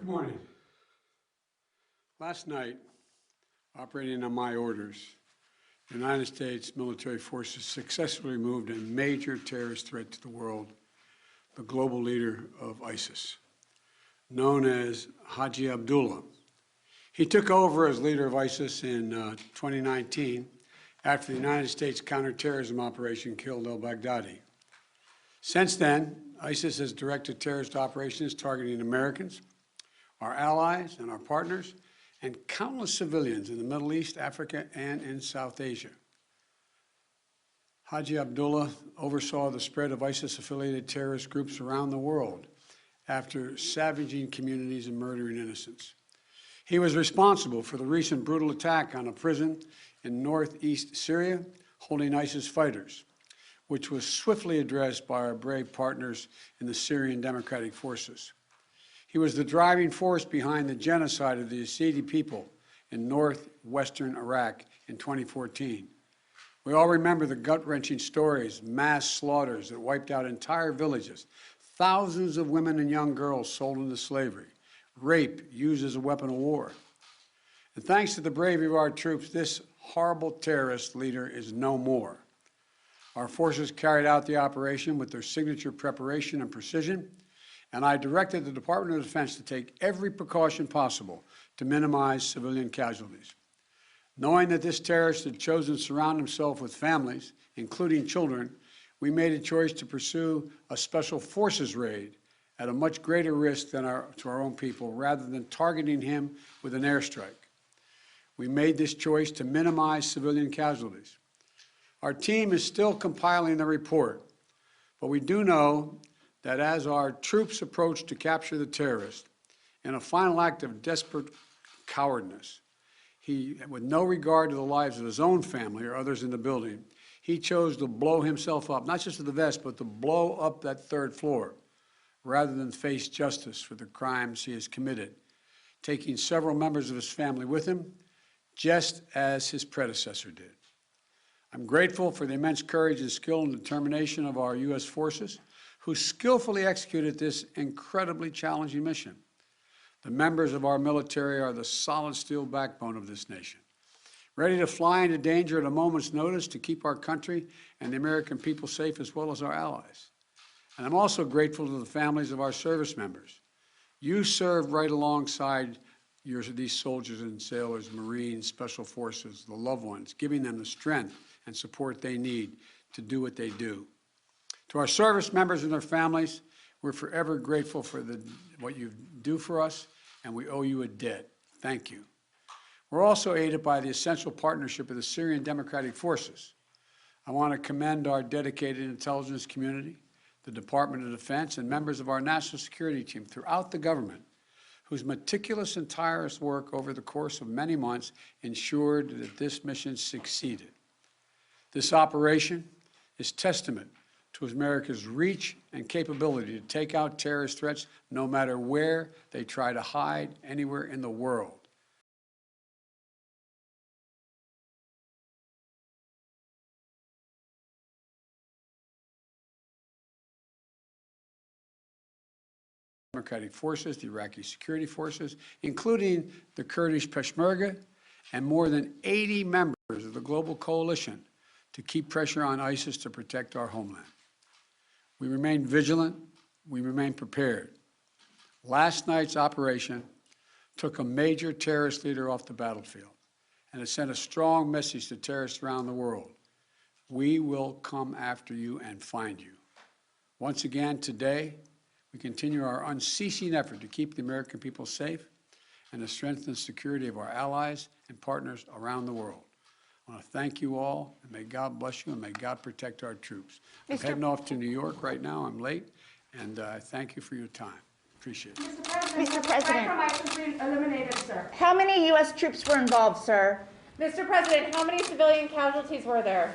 Good morning. Last night, operating on my orders, the United States military forces successfully removed a major terrorist threat to the world, the global leader of ISIS, known as Haji Abdullah. He took over as leader of ISIS in 2019 after the United States counterterrorism operation killed al-Baghdadi. Since then, ISIS has directed terrorist operations targeting Americans, our allies and our partners, and countless civilians in the Middle East, Africa, and in South Asia. Haji Abdullah oversaw the spread of ISIS-affiliated terrorist groups around the world after savaging communities and murdering innocents. He was responsible for the recent brutal attack on a prison in northeast Syria holding ISIS fighters, which was swiftly addressed by our brave partners in the Syrian Democratic Forces. He was the driving force behind the genocide of the Yazidi people in northwestern Iraq in 2014. We all remember the gut-wrenching stories, mass slaughters that wiped out entire villages, thousands of women and young girls sold into slavery, rape used as a weapon of war. And thanks to the bravery of our troops, this horrible terrorist leader is no more. Our forces carried out the operation with their signature preparation and precision, and I directed the Department of Defense to take every precaution possible to minimize civilian casualties. Knowing that this terrorist had chosen to surround himself with families, including children, we made a choice to pursue a special forces raid at a much greater risk than to our own people, rather than targeting him with an airstrike. We made this choice to minimize civilian casualties. Our team is still compiling the report, but we do know that as our troops approached to capture the terrorist, in a final act of desperate cowardness, he, with no regard to the lives of his own family or others in the building, he chose to blow himself up, not just with the vest, but to blow up that third floor, rather than face justice for the crimes he has committed, taking several members of his family with him, just as his predecessor did. I'm grateful for the immense courage and skill and determination of our U.S. forces, who skillfully executed this incredibly challenging mission. The members of our military are the solid steel backbone of this nation, ready to fly into danger at a moment's notice to keep our country and the American people safe, as well as our allies. And I'm also grateful to the families of our service members. You served right alongside these soldiers and sailors, Marines, Special Forces, the loved ones, giving them the strength and support they need to do what they do. To our service members and their families, we're forever grateful for what you do for us, and we owe you a debt. Thank you. We're also aided by the essential partnership of the Syrian Democratic Forces. I want to commend our dedicated intelligence community, the Department of Defense, and members of our national security team throughout the government, whose meticulous and tireless work over the course of many months ensured that this mission succeeded. This operation is testament to America's reach and capability to take out terrorist threats no matter where they try to hide anywhere in the world. Democratic forces, the Iraqi security forces, including the Kurdish Peshmerga, and more than 80 members of the global coalition to keep pressure on ISIS to protect our homeland. We remain vigilant. We remain prepared. Last night's operation took a major terrorist leader off the battlefield, and it sent a strong message to terrorists around the world. We will come after you and find you. Once again, today, we continue our unceasing effort to keep the American people safe and to strengthen the security of our allies and partners around the world. I want to thank you all, and may God bless you, and may God protect our troops. I'm heading off to New York right now. I'm late, and I thank you for your time. Appreciate it. Mr. President, Compromise been eliminated, sir. how many U.S. troops were involved, sir? Mr. President, how many civilian casualties were there?